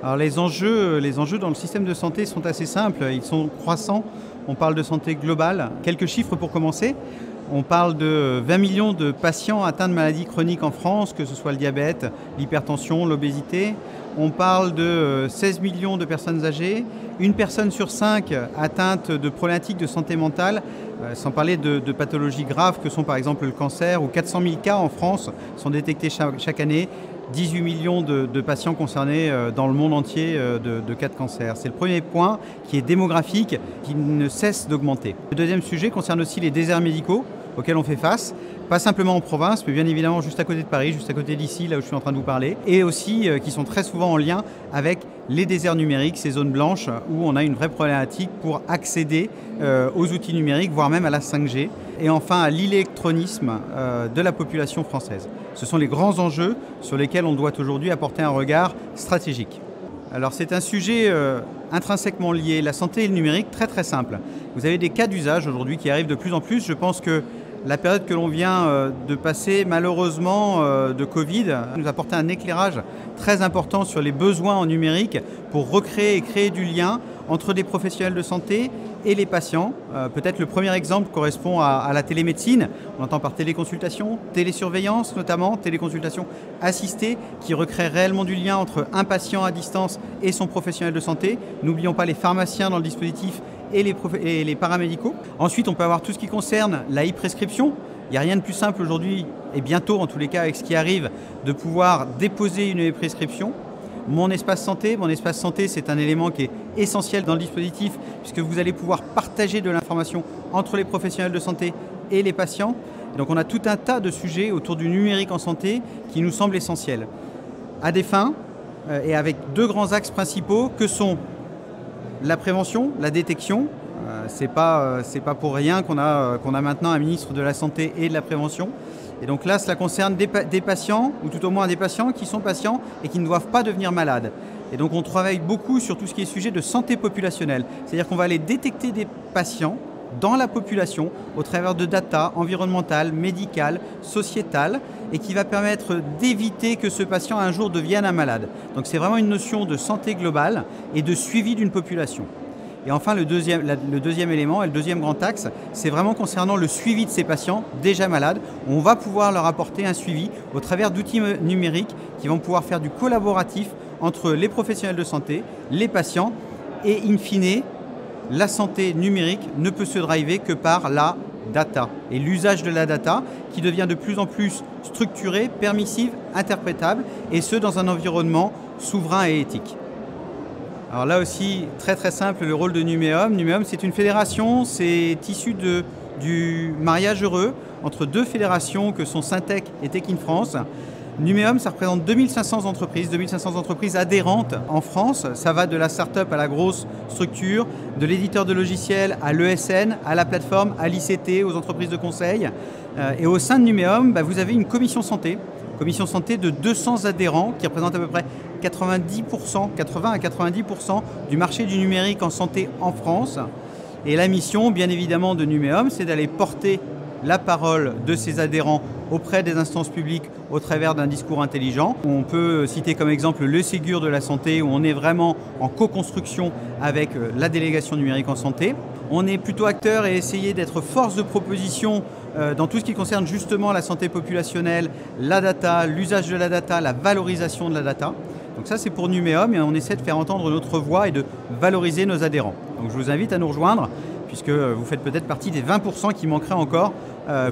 Alors les enjeux dans le système de santé sont assez simples, ils sont croissants. On parle de santé globale. Quelques chiffres pour commencer. On parle de 20 millions de patients atteints de maladies chroniques en France, que ce soit le diabète, l'hypertension, l'obésité. On parle de 16 millions de personnes âgées, une personne sur 5 atteinte de problématiques de santé mentale, sans parler de pathologies graves que sont par exemple le cancer, où 400 000 cas en France sont détectés chaque année. 18 millions de patients concernés dans le monde entier de cas de cancer. C'est le premier point qui est démographique, qui ne cesse d'augmenter. Le deuxième sujet concerne aussi les déserts médicaux auxquels on fait face, pas simplement en province, mais bien évidemment juste à côté de Paris, juste à côté d'ici, là où je suis en train de vous parler, et aussi qui sont très souvent en lien avec les déserts numériques, ces zones blanches où on a une vraie problématique pour accéder aux outils numériques, voire même à la 5G, et enfin à l'électronisme de la population française. Ce sont les grands enjeux sur lesquels on doit aujourd'hui apporter un regard stratégique. Alors c'est un sujet intrinsèquement lié, la santé et le numérique, très très simple. Vous avez des cas d'usage aujourd'hui qui arrivent de plus en plus. Je pense que la période que l'on vient de passer, malheureusement, de Covid, nous a apporté un éclairage très important sur les besoins en numérique pour recréer et créer du lien entre des professionnels de santé et les patients. Peut-être le premier exemple correspond à la télémédecine. On entend par téléconsultation, télésurveillance notamment, téléconsultation assistée qui recrée réellement du lien entre un patient à distance et son professionnel de santé. N'oublions pas les pharmaciens dans le dispositif et les paramédicaux. Ensuite, on peut avoir tout ce qui concerne la e-prescription. Il n'y a rien de plus simple aujourd'hui, et bientôt en tous les cas avec ce qui arrive, de pouvoir déposer une e-prescription. Mon espace santé, c'est un élément qui est essentiel dans le dispositif puisque vous allez pouvoir partager de l'information entre les professionnels de santé et les patients. Donc on a tout un tas de sujets autour du numérique en santé qui nous semblent essentiels. À des fins et avec deux grands axes principaux que sont la prévention, la détection. C'est pas pour rien qu'on a maintenant un ministre de la Santé et de la Prévention. Et donc là, cela concerne des patients, ou tout au moins des patients qui sont patients et qui ne doivent pas devenir malades. Et donc on travaille beaucoup sur tout ce qui est sujet de santé populationnelle. C'est-à-dire qu'on va aller détecter des patients dans la population au travers de data environnementales, médicales, sociétales, et qui va permettre d'éviter que ce patient un jour devienne un malade. Donc c'est vraiment une notion de santé globale et de suivi d'une population. Et enfin, le deuxième élément et le deuxième grand axe, c'est vraiment concernant le suivi de ces patients déjà malades. On va pouvoir leur apporter un suivi au travers d'outils numériques qui vont pouvoir faire du collaboratif entre les professionnels de santé, les patients et in fine, la santé numérique ne peut se driver que par la data et l'usage de la data qui devient de plus en plus structuré, permissive, interprétable et ce dans un environnement souverain et éthique. Alors là aussi, très très simple, le rôle de Numéum. Numéum, c'est une fédération, c'est issu du mariage heureux entre deux fédérations que sont Syntec et Tech in France. Numéum, ça représente 2500 entreprises adhérentes en France. Ça va de la start-up à la grosse structure, de l'éditeur de logiciels à l'ESN, à la plateforme, à l'ICT, aux entreprises de conseil. Et au sein de Numéum, vous avez une commission santé de 200 adhérents qui représentent à peu près 80 à 90% du marché du numérique en santé en France. Et la mission, bien évidemment, de Numéum, c'est d'aller porter la parole de ses adhérents auprès des instances publiques au travers d'un discours intelligent. On peut citer comme exemple le Ségur de la santé où on est vraiment en co-construction avec la délégation numérique en santé. On est plutôt acteur et essayer d'être force de proposition dans tout ce qui concerne justement la santé populationnelle, la data, l'usage de la data, la valorisation de la data. Donc ça c'est pour Numéum et on essaie de faire entendre notre voix et de valoriser nos adhérents. Donc je vous invite à nous rejoindre puisque vous faites peut-être partie des 20% qui manqueraient encore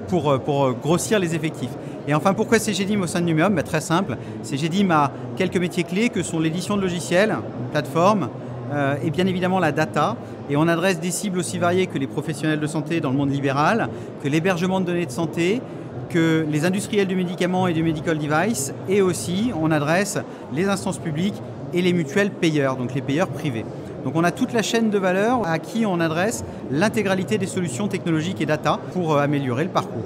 pour grossir les effectifs. Et enfin, pourquoi CGDIM au sein de Numéum? Très simple, CGDIM a quelques métiers clés que sont l'édition de logiciels, plateforme, et bien évidemment la data. Et on adresse des cibles aussi variées que les professionnels de santé dans le monde libéral, que l'hébergement de données de santé, que les industriels du médicament et du medical device, et aussi on adresse les instances publiques et les mutuelles payeurs, donc les payeurs privés. Donc on a toute la chaîne de valeur à qui on adresse l'intégralité des solutions technologiques et data pour améliorer le parcours.